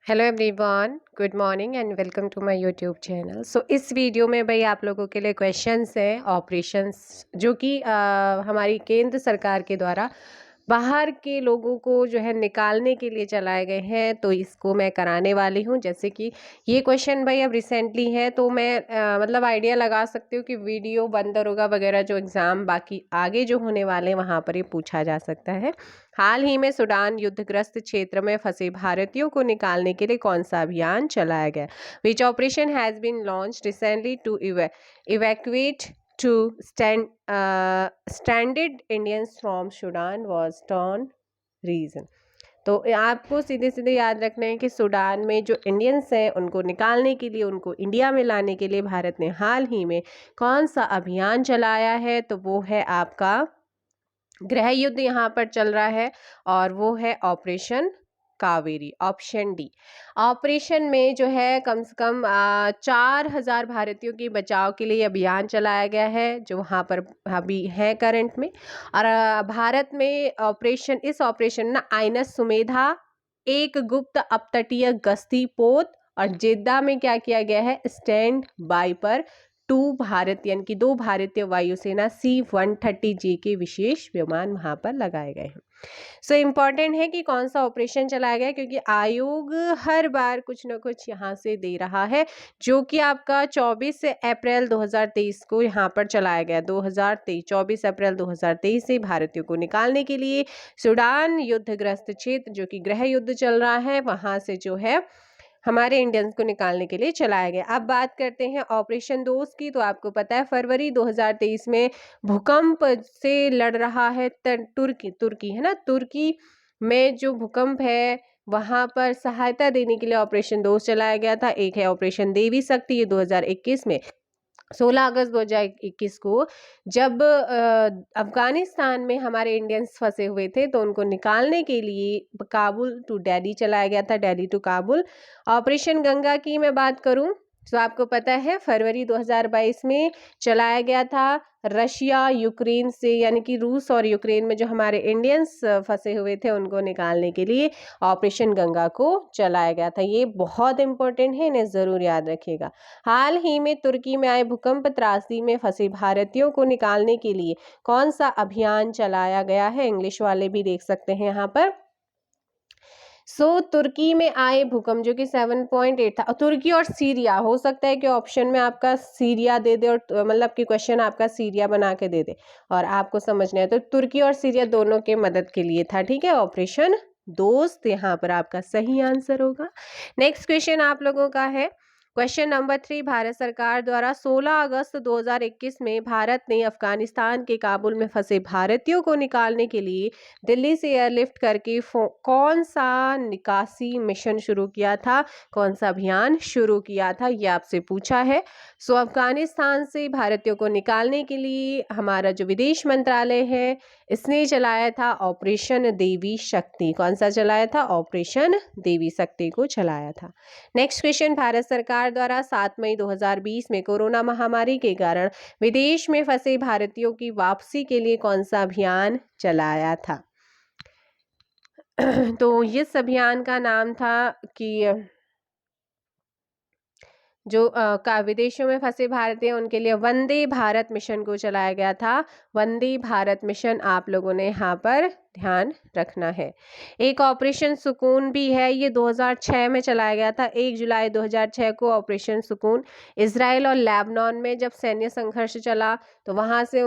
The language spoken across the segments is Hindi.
Hello everyone, good morning and welcome to my YouTube channel. इस वीडियो में भाई आप लोगों के लिए क्वेश्चंस हैं ऑपरेशंस जो कि हमारी केंद्र सरकार के द्वारा बाहर के लोगों को जो है निकालने के लिए चलाए गए हैं, तो इसको मैं कराने वाली हूँ। जैसे कि ये क्वेश्चन भाई अब रिसेंटली है, तो मैं मतलब आइडिया लगा सकती हूँ कि वीडियो बंद दरोगा वगैरह जो एग्ज़ाम बाकी आगे जो होने वाले हैं वहाँ पर ये पूछा जा सकता है। हाल ही में सूडान युद्धग्रस्त क्षेत्र में फंसे भारतीयों को निकालने के लिए कौन सा अभियान चलाया गया? Which operation has been launched recently to evacuate to stranded Indians from Sudan war torn region. तो आपको सीधे सीधे याद रखना है कि सूडान में जो इंडियंस हैं उनको निकालने के लिए, उनको इंडिया में लाने के लिए भारत ने हाल ही में कौन सा अभियान चलाया है? तो वो है आपका गृह युद्ध यहाँ पर चल रहा है, और वो है operation Kaveri, option D. Operation में जो है कम से कम 4,000 भारतीयों की बचाव के लिए अभियान चलाया गया है, जो वहाँ पर अभी है करंट में। और भारत में इस ऑपरेशन ना आईएनएस सुमेधा, एक गुप्त अपतटीय गश्ती पोत, और जेद्दा में क्या किया गया है, स्टैंड बाई पर 2 भारतीय वायुसेना C-130J के विशेष विमान वहां पर लगाए गए हैं। इम्पॉर्टेंट है कि कौन सा ऑपरेशन चलाया गया, क्योंकि आयोग हर बार कुछ ना कुछ यहाँ से दे रहा है, जो कि आपका 24 अप्रैल 2023 को यहाँ पर चलाया गया। 24 अप्रैल 2023 से भारतीयों को निकालने के लिए सूडान युद्धग्रस्त क्षेत्र, जो कि गृह युद्ध चल रहा है, वहां से जो है हमारे इंडियंस को निकालने के लिए चलाया गया। अब बात करते हैं ऑपरेशन दोस्त की। तो आपको पता है फरवरी 2023 में भूकंप से लड़ रहा है तुर्की है ना। तुर्की में जो भूकंप है वहां पर सहायता देने के लिए ऑपरेशन दोस्त चलाया गया था। एक है ऑपरेशन देवी शक्ति, ये 2021 में 16 अगस्त 2021 को जब अफगानिस्तान में हमारे इंडियंस फंसे हुए थे, तो उनको निकालने के लिए काबुल टू दिल्ली चलाया गया था, दिल्ली टू काबुल। ऑपरेशन गंगा की मैं बात करूं तो आपको पता है फरवरी 2022 में चलाया गया था रशिया यूक्रेन से, यानी कि रूस और यूक्रेन में जो हमारे इंडियंस फंसे हुए थे उनको निकालने के लिए ऑपरेशन गंगा को चलाया गया था। ये बहुत इंपॉर्टेंट है, इन्हें ज़रूर याद रखिएगा। हाल ही में तुर्की में आए भूकंप त्रासदी में फंसे भारतीयों को निकालने के लिए कौन सा अभियान चलाया गया है? इंग्लिश वाले भी देख सकते हैं यहाँ पर। तुर्की में आए भूकंप जो कि 7.8 था। तुर्की और सीरिया, हो सकता है कि ऑप्शन में आपका सीरिया दे दे, और मतलब कि क्वेश्चन आपका सीरिया बना के दे दे और आपको समझना है, तो तुर्की और सीरिया दोनों के मदद के लिए था। ठीक है, ऑपरेशन दोस्त यहाँ पर आपका सही आंसर होगा। नेक्स्ट क्वेश्चन आप लोगों का है क्वेश्चन नंबर 3। भारत सरकार द्वारा 16 अगस्त 2021 में भारत ने अफगानिस्तान के काबुल में फंसे भारतीयों को निकालने के लिए दिल्ली से एयरलिफ्ट करके कौन सा निकासी मिशन शुरू किया था, कौन सा अभियान शुरू किया था, ये आपसे पूछा है। अफगानिस्तान से भारतीयों को निकालने के लिए हमारा जो विदेश मंत्रालय है इसने चलाया था ऑपरेशन देवी शक्ति। कौन सा चलाया था? ऑपरेशन देवी शक्ति को चलाया था। Next question. भारत सरकार द्वारा 7 मई 2020 में कोरोना महामारी के कारण विदेश में फंसे भारतीयों की वापसी के लिए कौन सा अभियान चलाया था? तो इस अभियान का नाम था कि जो का विदेशों में फंसे भारतीय उनके लिए वंदे भारत मिशन को चलाया गया था। वंदे भारत मिशन आप लोगों ने यहाँ पर ध्यान रखना है। एक ऑपरेशन सुकून भी है, ये 2006 में चलाया गया था। 1 जुलाई 2006 को ऑपरेशन सुकून इजराइल और लेबनान में जब सैन्य संघर्ष चला, तो वहाँ से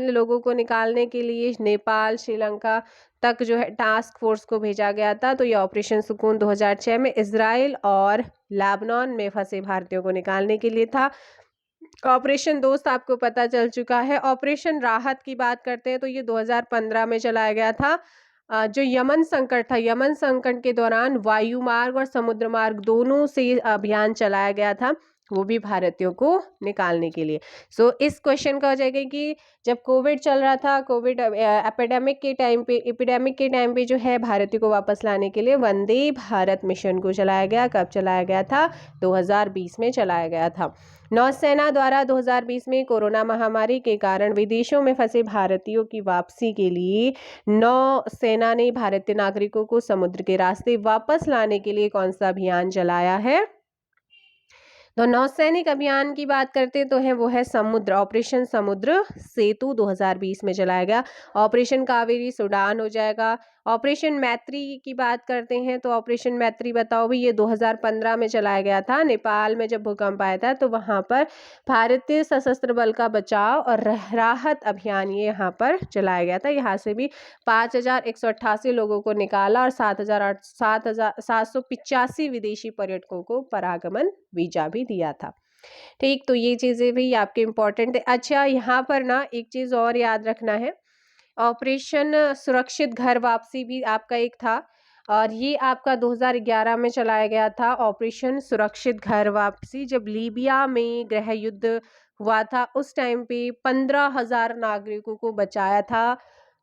लोगों को निकालने के लिए नेपाल श्रीलंका तक जो है टास्क फोर्स को भेजा गया था। तो ये ऑपरेशन सुकून 2006 में इजराइल और लेबनान में फंसे भारतीयों को निकालने के लिए था। ऑपरेशन दोस्त आपको पता चल चुका है। ऑपरेशन राहत की बात करते हैं तो ये 2015 में चलाया गया था। जो यमन संकट था, यमन संकट के दौरान वायु मार्ग और समुद्र मार्ग दोनों से अभियान चलाया गया था। वो भी भारतीयों को निकालने के लिए। सो इस क्वेश्चन का हो जाएगा कि जब कोविड चल रहा था, कोविड एपिडेमिक के टाइम पे जो है भारतीयों को वापस लाने के लिए वंदे भारत मिशन को चलाया गया। कब चलाया गया था? 2020 में चलाया गया था। नौसेना द्वारा 2020 में कोरोना महामारी के कारण विदेशों में फंसे भारतीयों की वापसी के लिए नौसेना ने भारतीय नागरिकों को समुद्र के रास्ते वापस लाने के लिए कौन सा अभियान चलाया है? तो नौसैनिक अभियान की बात करते तो है वो है समुद्र, ऑपरेशन समुद्र सेतु 2020 में चलाया गया। ऑपरेशन कावेरी सूडान हो जाएगा। ऑपरेशन मैत्री की बात करते हैं तो ऑपरेशन मैत्री बताओ भी, ये 2015 में चलाया गया था। नेपाल में जब भूकंप आया था तो वहां पर भारतीय सशस्त्र बल का बचाव और राहत अभियान ये यहाँ पर चलाया गया था। यहाँ से भी 5,188 लोगों को निकाला और 7,785 विदेशी पर्यटकों को परागमन वीजा भी दिया था। ठीक, तो ये चीज़ें भी आपके इम्पोर्टेंट है। अच्छा, यहाँ पर ना एक चीज़ और याद रखना है, ऑपरेशन सुरक्षित घर वापसी भी आपका एक था और ये आपका 2011 में चलाया गया था। ऑपरेशन सुरक्षित घर वापसी जब लीबिया में गृह युद्ध हुआ था उस टाइम पे 15,000 नागरिकों को बचाया था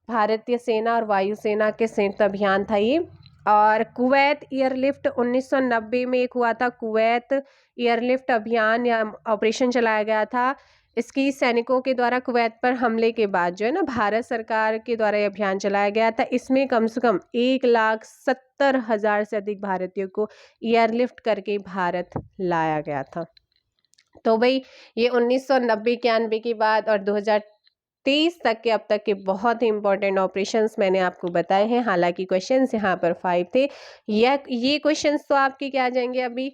भारतीय सेना और वायुसेना के संयुक्त अभियान था ये। और कुवैत एयरलिफ्ट 1990 में एक हुआ था, कुवैत एयरलिफ्ट अभियान या ऑपरेशन चलाया गया था। इसकी सैनिकों के द्वारा कुवैत पर हमले के बाद जो है ना भारत सरकार के द्वारा ये अभियान चलाया गया था। इसमें कम से कम 1,70,000 से अधिक भारतीयों को एयरलिफ्ट करके भारत लाया गया था। तो भाई ये 1990-91 के बाद और 2023 तक के अब तक के बहुत ही इंपॉर्टेंट ऑपरेशंस मैंने आपको बताए हैं। हालांकि क्वेश्चंस यहाँ पर 5 थे। ये क्वेश्चंस तो आपके क्या आ जाएंगे, अभी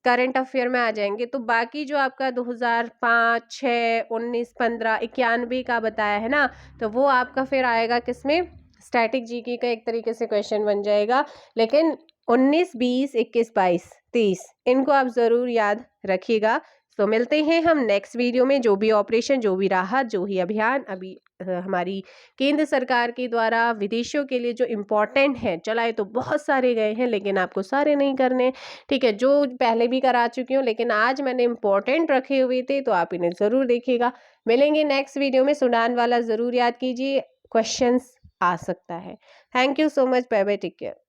करंट अफेयर में आ जाएंगे। तो बाकी जो आपका 2005, 6, 19, 15, 91 का बताया है ना, तो वो आपका फिर आएगा किसमें? स्टैटिक जीके का एक तरीके से क्वेश्चन बन जाएगा। लेकिन 19, 20, 21, 22, 23 इनको आप ज़रूर याद रखिएगा। तो मिलते हैं हम नेक्स्ट वीडियो में। जो भी ऑपरेशन, जो भी राहत, जो ही अभियान अभी हमारी केंद्र सरकार के द्वारा विदेशों के लिए जो इम्पोर्टेंट है, चलाए तो बहुत सारे गए हैं लेकिन आपको सारे नहीं करने, ठीक है, जो पहले भी करा चुकी हूँ लेकिन आज मैंने इम्पोर्टेंट रखे हुए थे तो आप इन्हें ज़रूर देखिएगा। मिलेंगे नेक्स्ट वीडियो में। सूडान वाला ज़रूर याद कीजिए, क्वेश्चंस आ सकता है। Thank you so much, bye bye, take care.